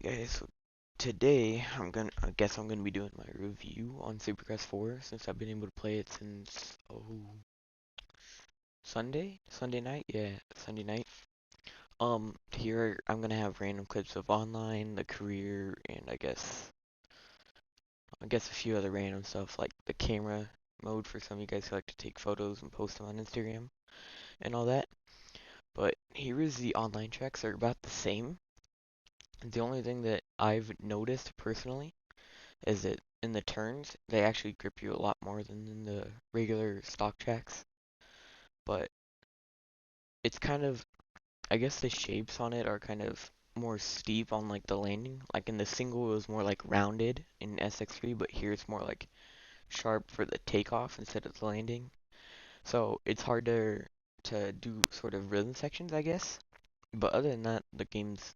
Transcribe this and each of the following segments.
Guys, so today I guess I'm gonna be doing my review on Supercross 4 since I've been able to play it since Sunday night, yeah, Sunday night. Here I'm gonna have random clips of online, the career, and I guess a few other random stuff like the camera mode for some of you guys who like to take photos and post them on Instagram and all that. But here is the online tracks are about the same. The only thing that I've noticed personally is that in the turns, they actually grip you a lot more than in the regular stock tracks. But it's kind of, I guess the shapes on it are kind of more steep on like the landing. Like in the single, it was more like rounded in SX3, but here it's more like sharp for the takeoff instead of the landing. So it's harder to do sort of rhythm sections, I guess. But other than that, the game's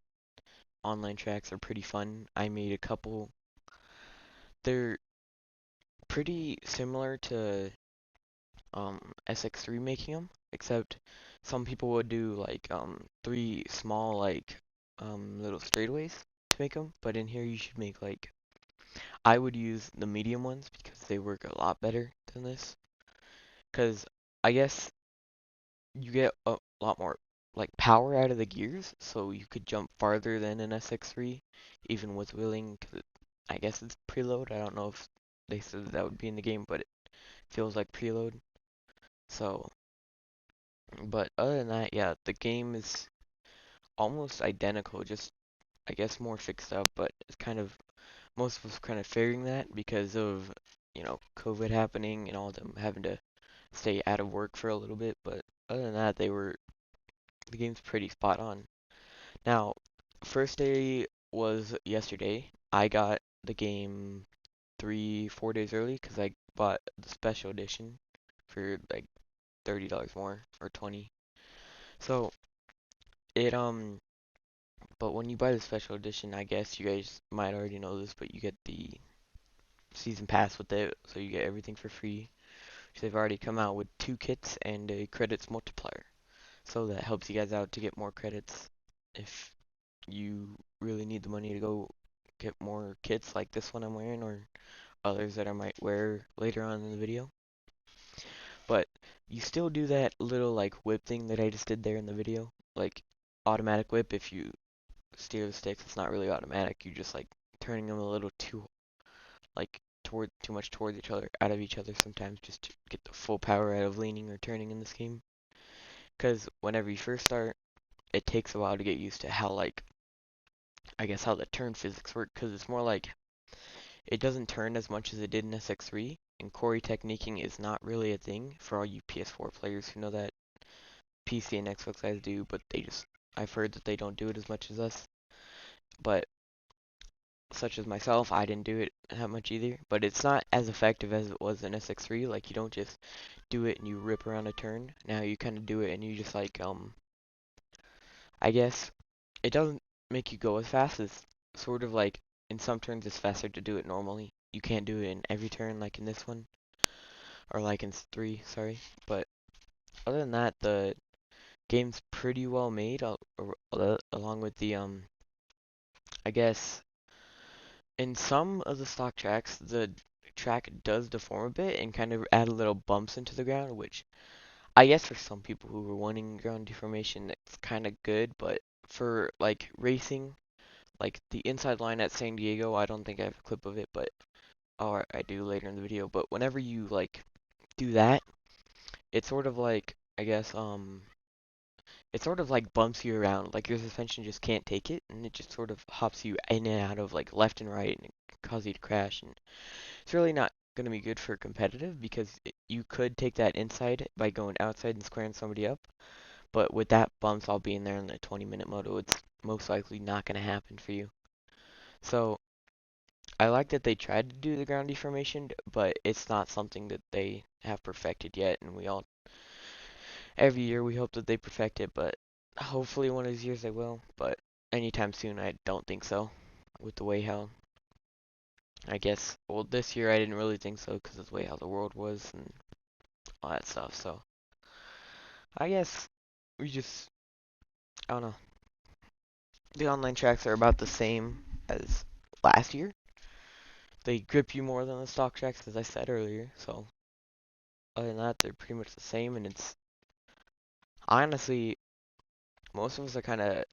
online tracks are pretty fun. I made a couple. They're pretty similar to SX3 making them, except some people would do like three small like little straightaways to make them, but in here you should make like I would use the medium ones because they work a lot better than this. Because I guess you get a lot more like power out of the gears, so you could jump farther than an SX3, even with wheeling. Because I guess it's preload. I don't know if they said that would be in the game, but it feels like preload. So but other than that, yeah, the game is almost identical, just I guess more fixed up, but it's kind of most of us kind of fearing that because of, COVID happening and all of them having to stay out of work for a little bit, but other than that, the game's pretty spot on. Now, first day was yesterday. I got the game 4 days early because I bought the special edition for like $30 more or 20. So, it but when you buy the special edition, I guess you guys might already know this, but you get the season pass with it, so you get everything for free. So they've already come out with 2 kits and a credits multiplier. So that helps you guys out to get more credits if you really need the money to go get more kits like this one I'm wearing or others that I might wear later on in the video. But you still do that little like whip thing that I just did there in the video, like automatic whip if you steer the sticks. It's not really automatic. You just like turning them a little too much towards each other, out of each other sometimes, just to get the full power out of leaning or turning in this game. Because whenever you first start, it takes a while to get used to how I guess how the turn physics work. Because it's more like it doesn't turn as much as it did in SX3, and Corey techniquing is not really a thing for all you PS4 players who know that PC and Xbox guys do, but I've heard that they don't do it as much as us. But such as myself, I didn't do it that much either, but it's not as effective as it was in SX3. Like you don't just do it and you rip around a turn. Now you kind of do it and you just I guess it doesn't make you go as fast. It's sort of like in some turns it's faster to do it normally. You can't do it in every turn like in this one or like in 3, sorry. But other than that, the game's pretty well made along with the I guess in some of the stock tracks, the track does deform a bit and kind of add a little bumps into the ground, which I guess for some people who were wanting ground deformation, it's kind of good, but for like racing, like the inside line at San Diego, I don't think I have a clip of it, but or I do later in the video, but whenever you like do that, it's sort of like I guess it sort of like bumps you around, like your suspension just can't take it, and it just sort of hops you in and out of like left and right, and it can cause you to crash. And it's really not going to be good for competitive because you could take that inside by going outside and squaring somebody up, but with that bumps all being there in the 20-minute moto, it's most likely not going to happen for you. So I like that they tried to do the ground deformation, but it's not something that they have perfected yet, and every year we hope that they perfect it, but hopefully one of these years they will, but anytime soon I don't think so, with the way how, I guess, well this year I didn't really think so because of the way how the world was and all that stuff, so I guess we just, I don't know, the online tracks are about the same, as last year. They grip you more than the stock tracks, as I said earlier. So other than that, they're pretty much the same. And it's honestly, most of us are kind of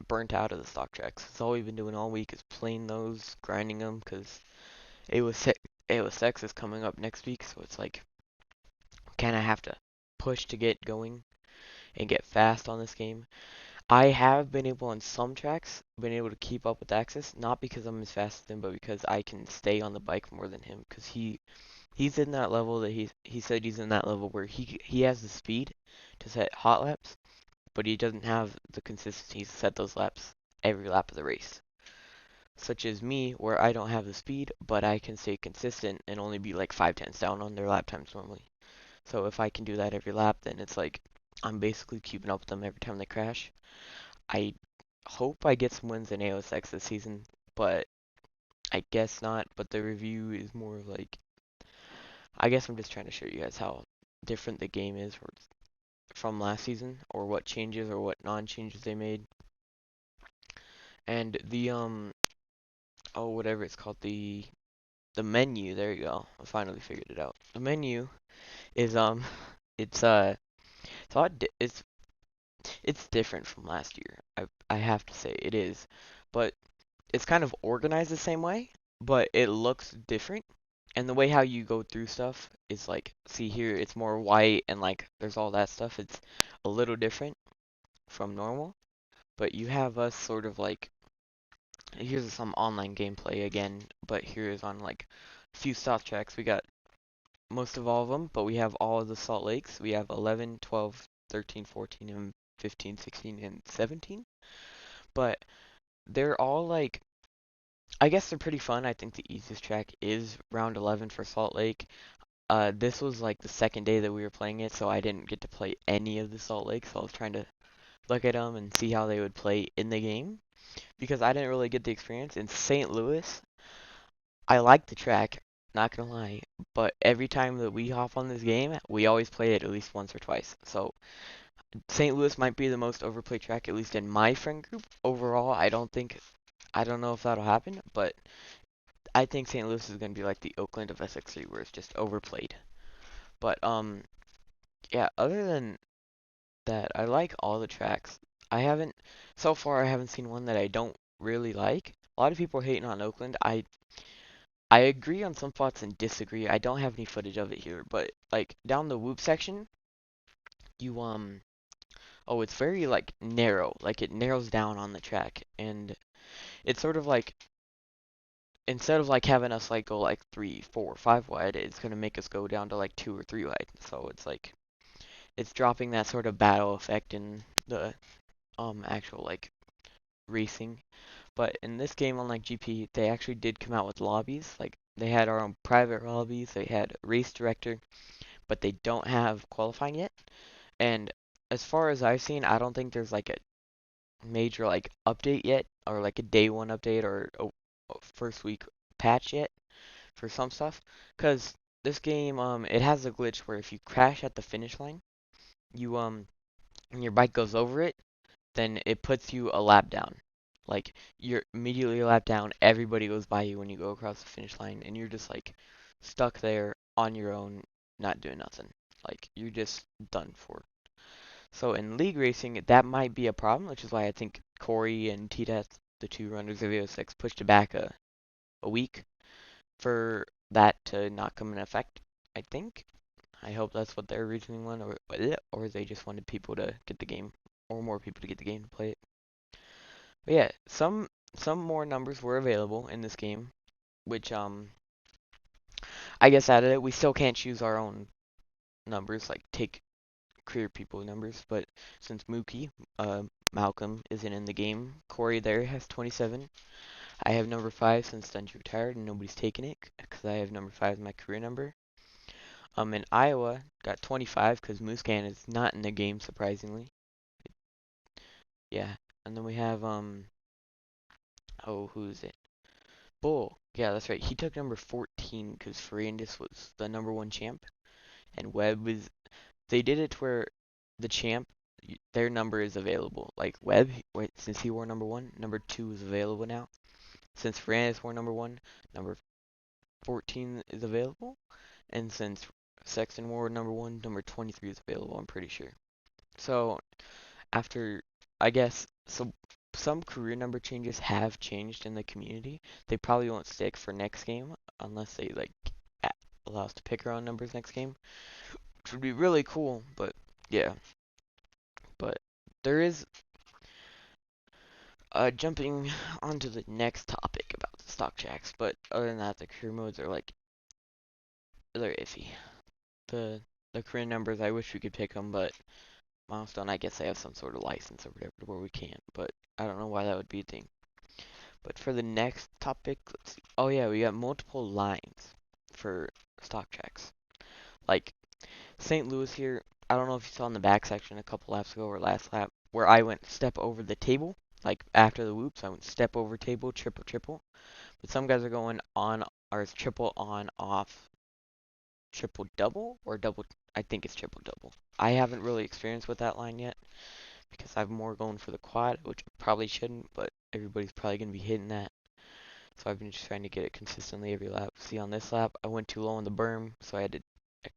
burnt out of the stock tracks. It's all we've been doing all week is playing those, grinding them, because AOSX is coming up next week. So it's like kind of have to push to get going and get fast on this game. I have been able on some tracks, been able to keep up with Axis, not because I'm as fast as him, but because I can stay on the bike more than him. Because he's in that level that he said he's in that level where he has the speed to set hot laps, but he doesn't have the consistency to set those laps every lap of the race. Such as me, where I don't have the speed, but I can stay consistent and only be like 5/10 down on their lap times normally. So if I can do that every lap, then it's like I'm basically keeping up with them every time they crash. I hope I get some wins in AOSX this season, but I guess not. But the review is more of like, I guess I'm just trying to show you guys how different the game is from last season, or what changes or what non-changes they made. And the oh, whatever it's called, the menu, there you go. I finally figured it out. The menu is it's it's it's different from last year. I have to say it is. But it's kind of organized the same way, but it looks different. And the way how you go through stuff is like, see here, it's more white and like there's all that stuff. It's a little different from normal, but you have us sort of like, here's some online gameplay again, but here is on like a few stock tracks. We got most of all of them, but we have all of the Salt Lakes. We have 11, 12, 13, 14, and 15, 16, and 17. But they're all like, I guess they're pretty fun. I think the easiest track is round 11 for Salt Lake. This was like the second day that we were playing it, so I didn't get to play any of the Salt Lake, so I was trying to look at them and see how they would play in the game because I didn't really get the experience. In St. Louis, I like the track, not gonna lie, but every time that we hop on this game, we always play it at least once or twice. So St. Louis might be the most overplayed track, at least in my friend group. Overall, I don't know if that'll happen, but I think St. Louis is gonna be like the Oakland of SX3, where it's just overplayed. But yeah. Other than that, I like all the tracks. I haven't so far. I haven't seen one that I don't really like. A lot of people are hating on Oakland. I agree on some spots and disagree. I don't have any footage of it here, but like down the whoop section, you oh, it's very like narrow. Like it narrows down on the track, and it's sort of like instead of like having us like go like 3, 4, 5 wide, it's gonna make us go down to like 2 or 3 wide. So it's like it's dropping that sort of battle effect in the actual like racing. But in this game, unlike GP, they actually did come out with lobbies. Like they had our own private lobbies. They had race director, but they don't have qualifying yet. And as far as I've seen, I don't think there's like a major like update yet, or like a day one update or a first week patch yet for some stuff. Cause this game, it has a glitch where if you crash at the finish line, you and your bike goes over it, then it puts you a lap down. Like you're immediately a lap down, everybody goes by you when you go across the finish line, and you're just like stuck there on your own, not doing nothing. Like you're just done for. So in league racing, that might be a problem, which is why I think Corey and T-Death, the two runners of AO6, pushed it back a week for that to not come in effect, I think. I hope that's what their reasoning was, or they just wanted people to get the game, or more people to get the game to play it. But yeah, some more numbers were available in this game, which I guess out of it, we still can't choose our own numbers, like take career people numbers, but since Malcolm isn't in the game, Corey there has 27. I have number 5 since Dungy retired and nobody's taken it, because I have number 5 as my career number. In Iowa, got 25 because Moosecan is not in the game, surprisingly. Yeah, and then we have oh, who is it? Bull. Yeah, that's right. He took number 14 because Ferrandis was the number 1 champ, and Webb was. They did it to where the champ, their number is available. Like Webb, since he wore number 1, number 2 is available now. Since Fran is for number 1, number 14 is available, and since Sexton Ward number 1, number 23 is available, I'm pretty sure. So after, I guess, some career number changes have changed in the community. They probably won't stick for next game unless they like allow us to pick our own numbers next game, which would be really cool. But yeah, but there is jumping onto the next topic about the stock jacks. But other than that, the career modes are like they're iffy. The the career numbers, I wish we could pick them, but milestone, I guess they have some sort of license or whatever where we can't. But I don't know why that would be a thing. But for the next topic, let's see. Oh yeah, we got multiple lines for stock checks. Like St. Louis here, I don't know if you saw in the back section a couple laps ago or last lap, where I went step over the table. Like after the whoops, I went step over table, triple, triple. But some guys are going on, or it's triple on, off, triple double, or double, I think it's triple double. I haven't really experienced with that line yet, because I'm more going for the quad, which I probably shouldn't, but everybody's probably going to be hitting that. So I've been just trying to get it consistently every lap. See, on this lap, I went too low on the berm, so I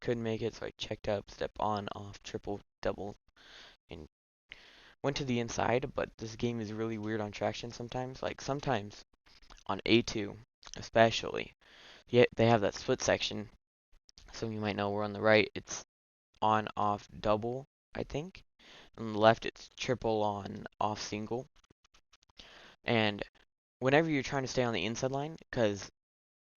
couldn't make it, so I checked up, step on, off, triple, double, and went to the inside. But this game is really weird on traction sometimes. Like sometimes on A2, especially, yeah, they have that split section. Some of you might know we're on the right. It's on, off, double, I think. On the left, it's triple on, off, single. And whenever you're trying to stay on the inside line, because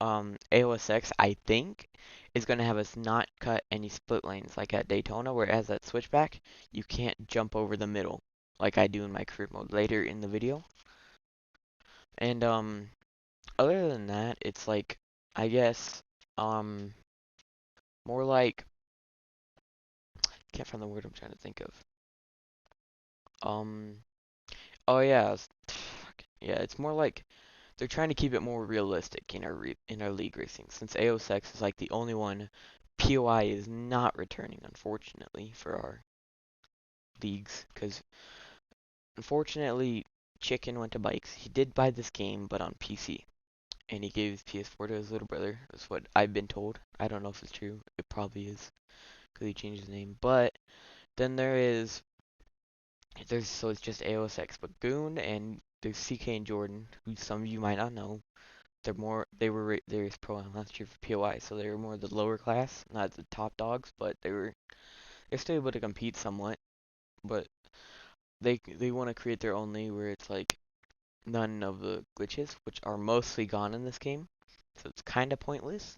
AOSX, I think, is going to have us not cut any split lanes like at Daytona, where it has that switchback. You can't jump over the middle like I do in my career mode later in the video. And other than that, it's like, I guess, more like, can't find the word I'm trying to think of. Um, oh yeah, yeah, it's more like they're trying to keep it more realistic in our league racing, since AOSX is like the only one POI is not returning, unfortunately, for our leagues, because unfortunately Chicken went to bikes. He did buy this game, but on PC, and he gave his PS4 to his little brother. That's what I've been told. I don't know if it's true. It probably is, because he changed his name. But then there's so it's just AOSX, but Goon and there's CK and Jordan, who some of you might not know. They were pro last year for POI, so they were more the lower class, not the top dogs, but they're still able to compete somewhat. But they want to create their own league where it's like none of the glitches, which are mostly gone in this game, so it's kind of pointless.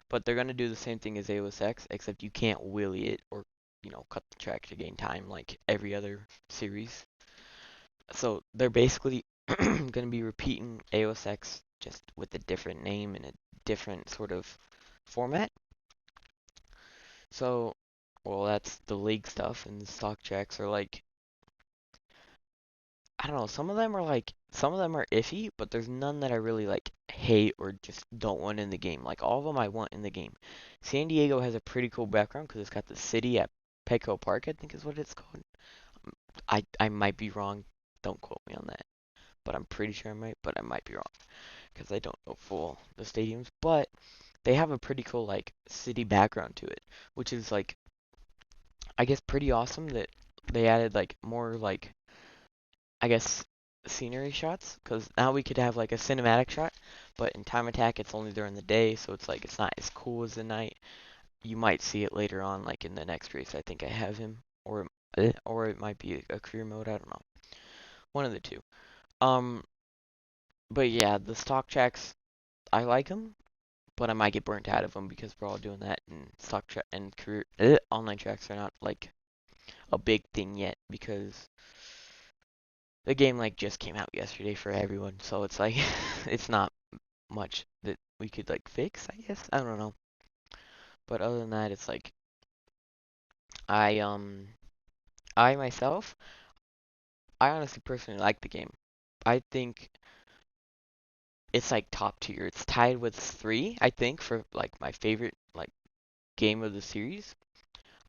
But they're gonna do the same thing as AOSX, except you can't wheelie it or cut the track to gain time like every other series. So they're basically gonna be repeating AOSX just with a different name and a different sort of format. So, well, that's the league stuff, and the stock checks are like, I don't know, some of them are iffy, but there's none that I really like hate or just don't want in the game. Like all of them I want in the game. San Diego has a pretty cool background because it's got the city at Petco Park, I think is what it's called. I might be wrong. Don't quote me on that, but I'm pretty sure I might, but I might be wrong because I don't know full the stadiums, but they have a pretty cool like city background to it, which is like I guess pretty awesome that they added like more like I guess scenery shots because now we could have like a cinematic shot, but in Time Attack it's only during the day, so it's like it's not as cool as the night. You might see it later on, like in the next race. I think I have him, or it might be a career mode. I don't know, one of the two. Um, but yeah, the stock tracks I like them, but I might get burnt out of them because we're all doing that, and stock track and career online tracks are not like a big thing yet because the game like just came out yesterday for everyone, so it's like it's not much that we could like fix, I guess. I don't know. But other than that, it's like I um I myself, I honestly personally like the game. I think it's like top tier. It's tied with 3, I think, for like my favorite like game of the series.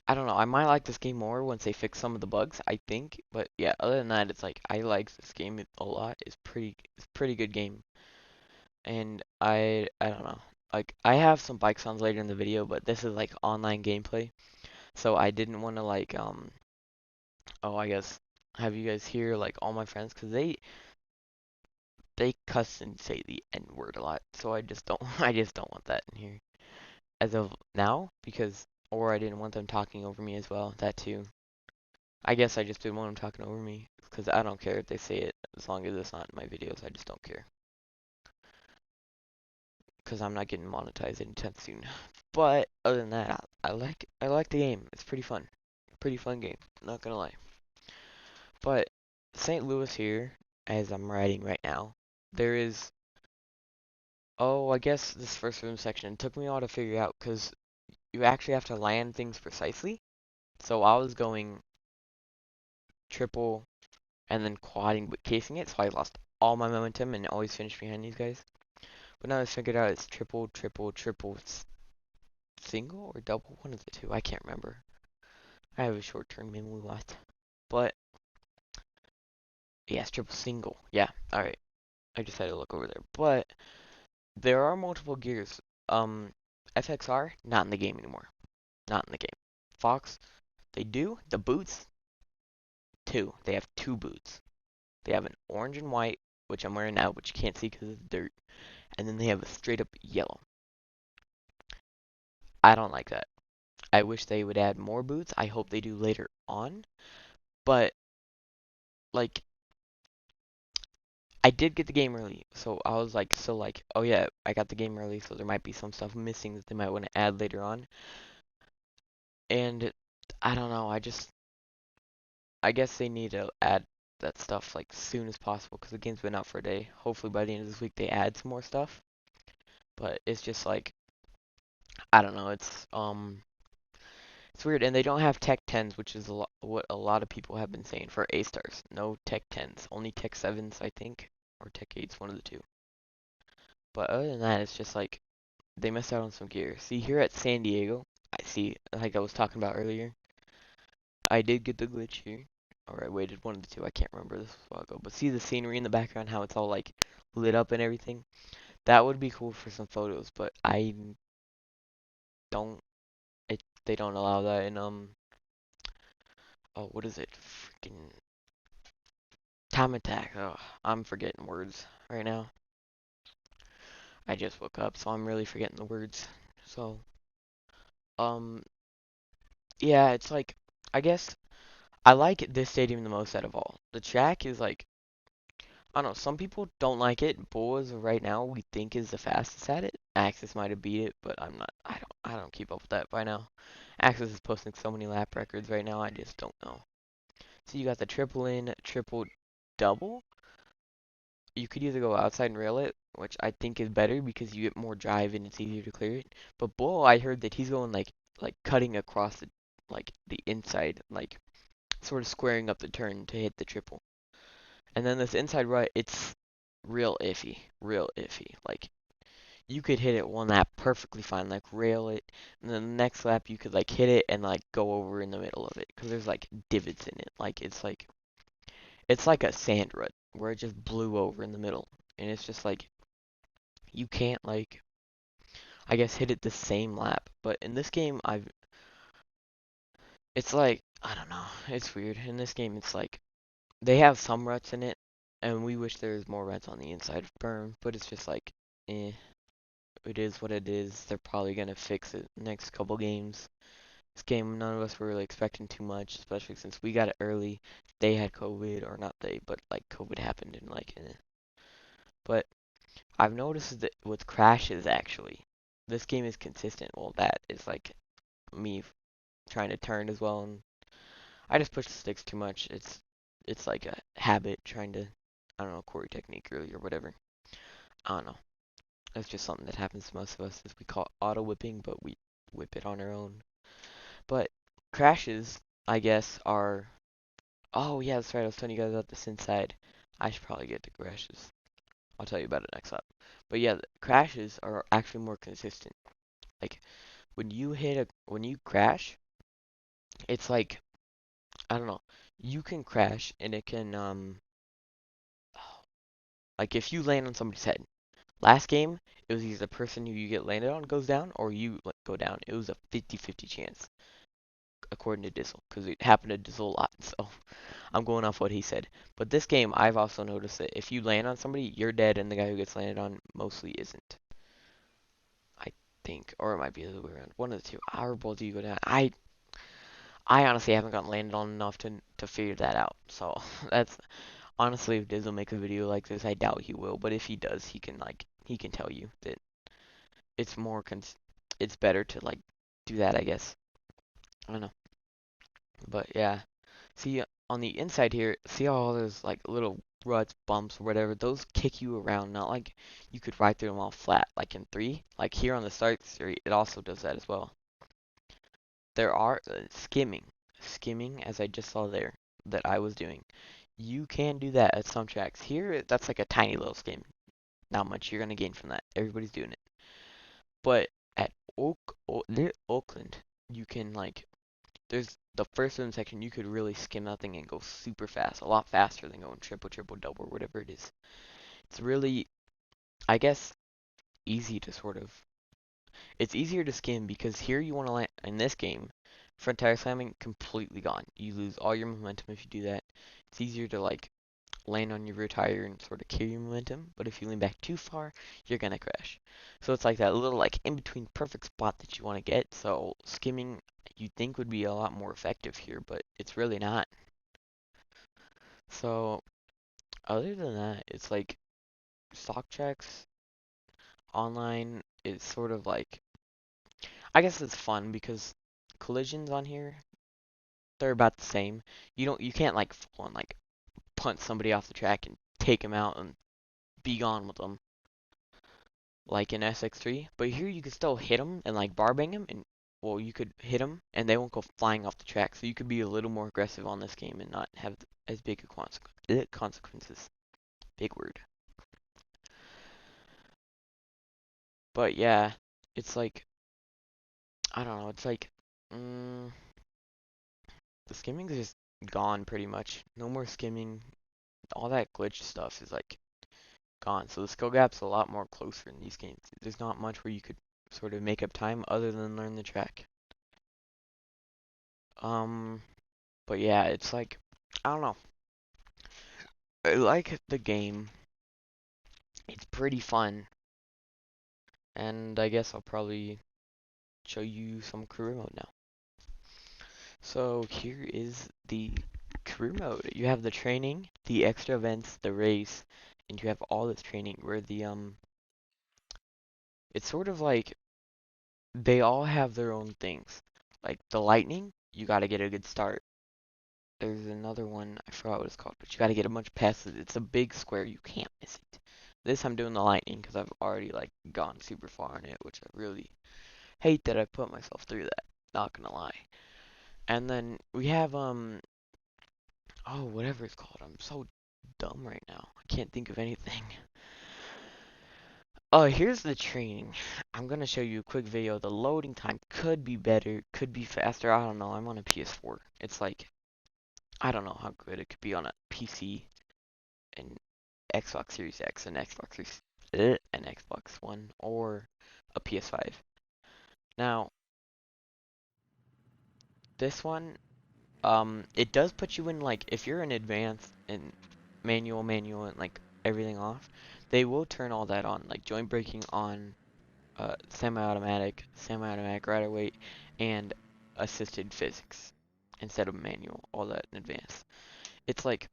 I don't know. I might like this game more once they fix some of the bugs, I think. But yeah, other than that, it's like I like this game a lot. It's pretty good game. and I don't know. Like I have some bike sounds later in the video, but this is like online gameplay, so I didn't want to like oh I guess have you guys hear like all my friends because they cuss and say the N word a lot, so I just don't I just don't want that in here as of now because or I didn't want them talking over me as well. That too. I guess I just didn't want them talking over me because I don't care if they say it as long as it's not in my videos. I just don't care because I'm not getting monetized anytime soon. But other than that, I like the game. It's pretty fun game. Not gonna lie. But St. Louis here, as I'm riding right now, there is oh I guess this first room section took me a while to figure out because you actually have to land things precisely. So I was going triple and then quadding but casing it, so I lost all my momentum and always finished behind these guys. But now I figured out it's triple, triple, triple, single or double, one of the two. I can't remember. I have a short-term memory loss. But yeah, it's triple single. Yeah, all right. I just had to look over there. But there are multiple gears. FXR not in the game anymore. Not in the game. Fox, they do. The boots, two. They have two boots. They have an orange and white, which I'm wearing now, which you can't see because of the dirt. And then they have a straight up yellow. I don't like that. I wish they would add more boots. I hope they do later on. But like I did get the game early, so I was like still like, oh yeah, I got the game early, so there might be some stuff missing that they might want to add later on. And I don't know, I guess they need to add that stuff like soon as possible because the game's been out for a day. Hopefully by the end of this week they add some more stuff. But it's just like I don't know, it's weird, and they don't have Tech 10s, which is what a lot of people have been saying for A stars. No Tech 10s, only Tech 7s, I think, or Tech 8s, one of the two. But other than that, it's just like they missed out on some gear. See, here at San Diego, I see, like I was talking about earlier, I did get the glitch here. Or I waited one of the two, I can't remember, this was a while ago. But see the scenery in the background, how it's all like lit up and everything? That would be cool for some photos, but I don't, they don't allow that in, oh, what is it? Freaking time attack. Oh, I'm forgetting words right now. I just woke up, so I'm really forgetting the words. So, um, yeah, it's like, I guess I like this stadium the most out of all. The track is like, I don't know, some people don't like it. Bull is right now we think is the fastest at it. Axis might have beat it, but I'm not, I don't keep up with that by now. Axis is posting so many lap records right now, I just don't know. So you got the triple in, triple double. You could either go outside and rail it, which I think is better because you get more drive and it's easier to clear it. But Bull, I heard that he's going like cutting across the inside, like sort of squaring up the turn to hit the triple. And then this inside right, it's real iffy, real iffy. Like you could hit it one lap perfectly fine, like rail it, and then the next lap you could like hit it and like go over in the middle of it because there's like divots in it. Like it's like a sand rut where it just blew over in the middle, and it's just like you can't like I guess hit it the same lap. But in this game, it's like I don't know, it's weird. In this game, it's like they have some ruts in it, and we wish there was more ruts on the inside of berm, but it's just like, eh, it is what it is. They're probably gonna fix it next couple games. This game, none of us were really expecting too much, especially since we got it early. They had COVID, or not they, but like COVID happened and like, eh. But I've noticed that with crashes actually, this game is consistent. Well, that is like me trying to turn as well, and I just push the sticks too much. It's like a habit trying to I don't know quarry technique really or whatever. I don't know. It's just something that happens to most of us. Is we call it auto whipping, but we whip it on our own. But crashes, I guess, are oh yeah, that's right. I was telling you guys about this inside. I should probably get to crashes. I'll tell you about it next up. But yeah, the crashes are actually more consistent. Like when you crash, it's like I don't know. You can crash and it can like if you land on somebody's head, Last game, it was either the person who you get landed on goes down or you like, go down. It was a 50-50 chance, according to Dizzle, because it happened to Dizzle a lot. So I'm going off what he said. But this game, I've also noticed that if you land on somebody, you're dead, and the guy who gets landed on mostly isn't. I think, or it might be the other way around. One of the two. How both do you go down? I honestly haven't gotten landed on enough to figure that out. So that's honestly, if Dizzle makes a video like this, I doubt he will. But if he does, he can tell you that it's more it's better to like do that, I guess. I don't know. But yeah. See on the inside here, see all those like little ruts, bumps, or whatever, those kick you around, not like you could ride through them all flat, like in 3. Like here on the start street, it also does that as well. There are skimming, as I just saw there, that I was doing. You can do that at some tracks. Here, that's like a tiny little skim. Not much you're gonna gain from that. Everybody's doing it. But at Oakland, you can like there's the first swim section, you could really skim that thing and go super fast, a lot faster than going triple, triple, double, or whatever it is. It's really, I guess, easy to sort of. It's easier to skim because here you want to land in this game. Front tire slamming completely gone. You lose all your momentum if you do that. It's easier to like land on your rear tire and sort of carry your momentum, but if you lean back too far, you're gonna crash. So it's like that little like in between perfect spot that you want to get. So skimming you'd think would be a lot more effective here, but it's really not. So other than that, it's like stock checks online is sort of like I guess it's fun because collisions on here they're about the same. You can't like full on like punt somebody off the track and take them out and be gone with them like in SX3, but here you could still hit them and like bar bang them, and well, you could hit them and they won't go flying off the track. So you could be a little more aggressive on this game and not have as big a consequences. Big word. But yeah, it's like I don't know. It's like mm, the skimming is just gone pretty much. No more skimming. All that glitch stuff is like gone. So the skill gap's a lot more closer in these games. There's not much where you could sort of make up time other than learn the track. Um, but yeah, it's like I don't know. I like the game. It's pretty fun, and I guess I'll probably show you some career mode now. So here is the career mode. You have the training, the extra events, the race, and you have all this training where it's sort of like they all have their own things. Like the lightning, you gotta get a good start. There's another one, I forgot what it's called, but you gotta get a bunch of passes. It's a big square, you can't miss it. This I'm doing the lightning because I've already like gone super far in it, which I really hate that I put myself through that. Not gonna lie. And then we have oh whatever it's called. I'm so dumb right now. I can't think of anything. Oh, here's the training. I'm gonna show you a quick video. The loading time could be better, could be faster. I don't know. I'm on a PS4. It's like I don't know how good it could be on a PC and Xbox Series X and and Xbox One or a PS5. Now, this one, it does put you in like if you're in advanced and manual and like everything off, they will turn all that on, like joint braking on, semi-automatic rider weight, and assisted physics instead of manual, all that in advance. It's like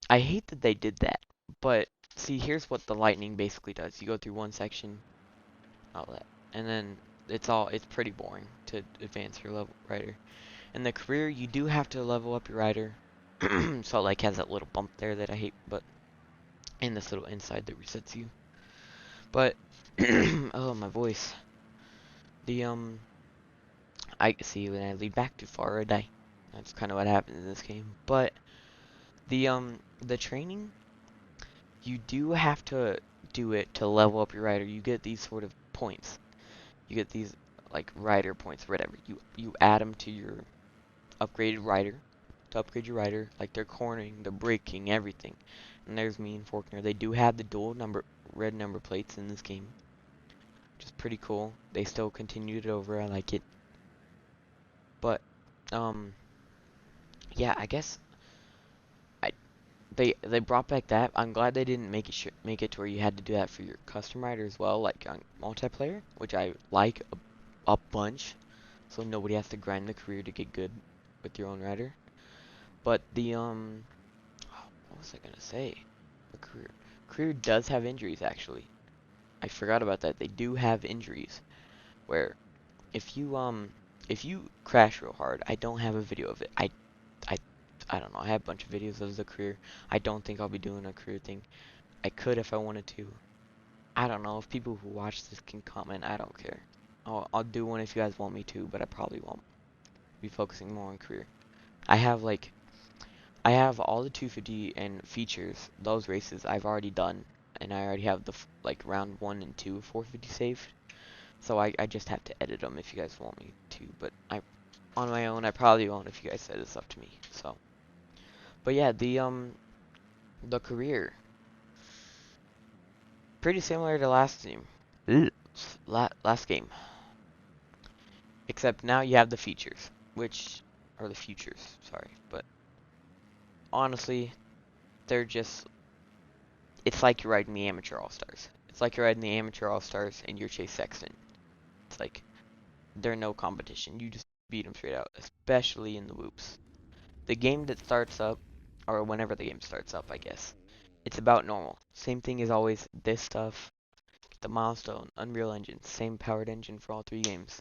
I hate that they did that, but see, here's what the lightning basically does. You go through one section, all that, and then it's pretty boring to advance your level rider. In the career, you do have to level up your rider. So it like has that little bump there that I hate, but and this little inside that resets you. But oh my voice. The I see when I lean back too far I die. That's kind of what happens in this game. But the training, you do have to do it to level up your rider. You get these sort of points. You get these like rider points or whatever. You add them to your upgraded rider to upgrade your rider, like their cornering, the braking, everything. And there's me and Forkner. They do have the dual number red number plates in this game, which is pretty cool. They still continued it over. I like it. But yeah, I guess I they brought back that. I'm glad they didn't make it to where you had to do that for your custom rider as well, like on multiplayer, which I like a bunch. So nobody has to grind the career to get good with your own rider. But the what was I gonna say? The career does have injuries actually. I forgot about that. They do have injuries where if you crash real hard, I don't have a video of it. I I don't know. I have a bunch of videos of the career. I don't think I'll be doing a career thing. I could if I wanted to. I don't know if people who watch this can comment. I don't care. I'll do one if you guys want me to, but I probably won't be focusing more on career. I have like I have all the 250 and features. Those races I've already done, and I already have the like round 1 and 2 of 450 saved. So I just have to edit them if you guys want me to. But on my own I probably won't if you guys set this up to me. So, but yeah, the career pretty similar to last game. Last game, except now you have the features, which are the futures. Sorry, but honestly, they're just it's like you're riding the Amateur All-Stars. It's like you're riding the Amateur All-Stars and you're Chase Sexton. It's like, they're no competition. You just beat them straight out, especially in the whoops. The game that starts up, or whenever the game starts up, I guess, it's about normal. Same thing as always, this stuff, the milestone, Unreal Engine, same powered engine for all 3 games.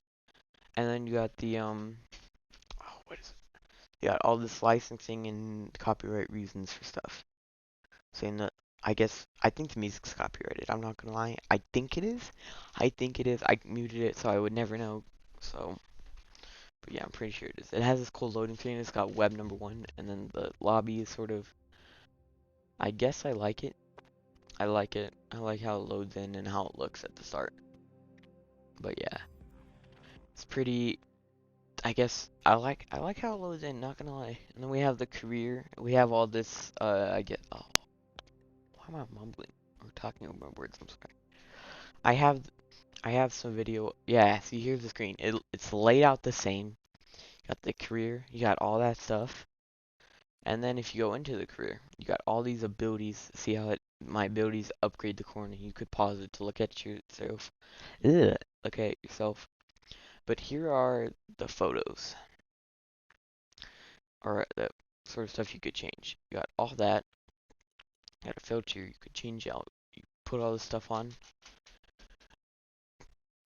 And then you got the, what is it? You got all this licensing and copyright reasons for stuff. Saying that I think the music's copyrighted. I'm not gonna lie. I think it is. I think it is. I muted it so I would never know. So, but yeah, I'm pretty sure it is. It has this cool loading screen. It's got web number 1, and then the lobby is sort of. I guess I like it. I like it. I like how it loads in and how it looks at the start. But yeah, it's pretty. I like how it loads in. Not gonna lie. And then we have the career. We have all this. I get. Oh, why am I mumbling or talking over my words? I'm sorry. I have I have some video. Yeah, see here's the screen. It's laid out the same. You got the career, you got all that stuff. And then if you go into the career, you got all these abilities. See how my abilities upgrade the corner. You could pause it to look at yourself. Ugh, look at yourself. But here are the photos. Or the sort of stuff you could change. You got all that. You got a filter you could change out. You put all this stuff on.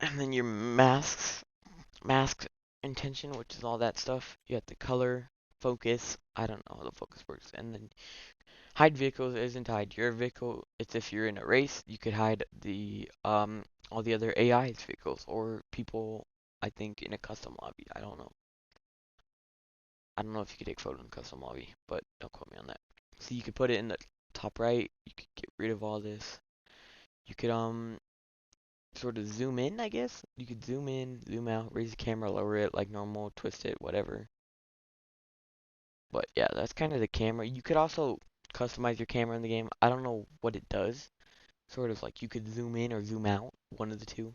And then your mask intention, which is all that stuff. You have the color, focus. I don't know how the focus works. And then hide vehicles isn't hide your vehicle. It's if you're in a race, you could hide the all the other AI's vehicles or people. I think in a custom lobby. I don't know. I don't know if you could take photo in custom lobby, but don't quote me on that. So you could put it in the top right. You could get rid of all this. You could sort of zoom in, I guess. You could zoom in, zoom out, raise the camera, lower it like normal, twist it, whatever. But yeah, that's kind of the camera. You could also customize your camera in the game. I don't know what it does. Sort of like you could zoom in or zoom out, one of the two.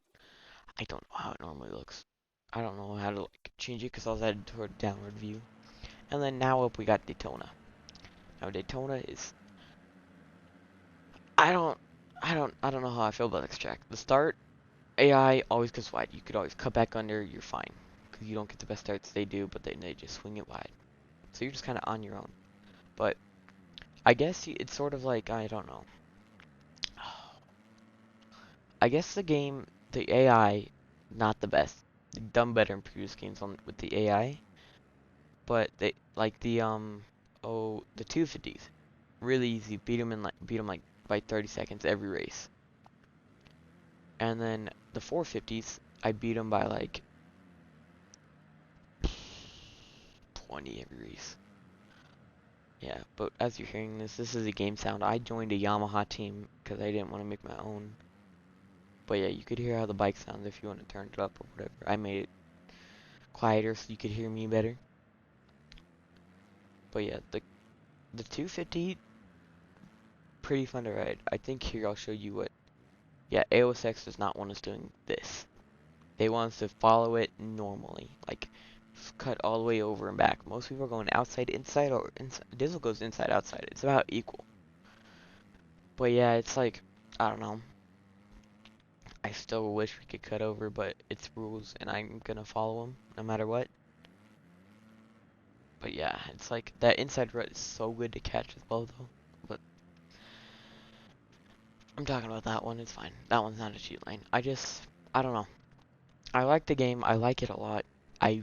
I don't know how it normally looks. I don't know how to like change it because I was at toward downward view. And then now up we got Daytona. Now Daytona is I don't I don't know how I feel about this track. The start AI always goes wide. You could always cut back under, you're fine. Because you don't get the best starts they do, but then they just swing it wide. So you're just kind of on your own. But I guess it's sort of like, I don't know. I guess the game, the AI, not the best. They've done better in previous games with the AI. But they, like the 250s. Really easy. Beat them like by 30 seconds every race. And then the 450s, I beat them by like 20 every race. Yeah, but as you're hearing this, this is a game sound. I joined a Yamaha team because I didn't want to make my own. But yeah, you could hear how the bike sounds if you want to turn it up or whatever. I made it quieter so you could hear me better. But yeah, the 250, pretty fun to ride. I think here I'll show you what Yeah, AOSX does not want us doing this. They want us to follow it normally, like cut all the way over and back. Most people are going outside, inside, or inside. Dizzle goes inside, outside. It's about equal. But yeah, it's like, I don't know. I still wish we could cut over, but it's rules, and I'm gonna follow them no matter what. But yeah, it's like that inside rut is so good to catch as well, though. But I'm talking about that one. It's fine. That one's not a cheat lane. I don't know. I like the game. I like it a lot. I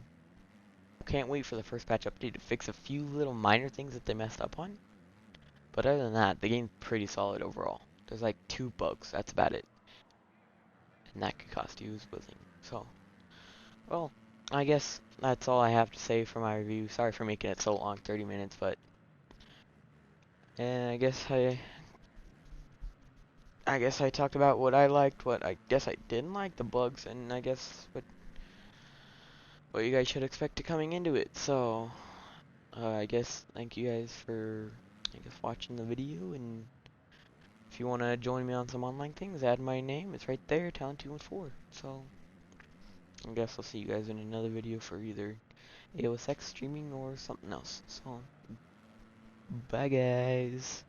can't wait for the first patch update to fix a few little minor things that they messed up on. But other than that, the game's pretty solid overall. There's like 2 bugs. That's about it. And that could cost you Swizzing. So, well, I guess that's all I have to say for my review. Sorry for making it so long, 30 minutes, but and I guess I talked about what I liked, what I guess I didn't like, the bugs, and I guess what you guys should expect to coming into it. So, I guess thank you guys for watching the video, and if you want to join me on some online things, add my name. It's right there, Talent214. So, I guess I'll see you guys in another video for either AOSX streaming or something else. So, bye guys.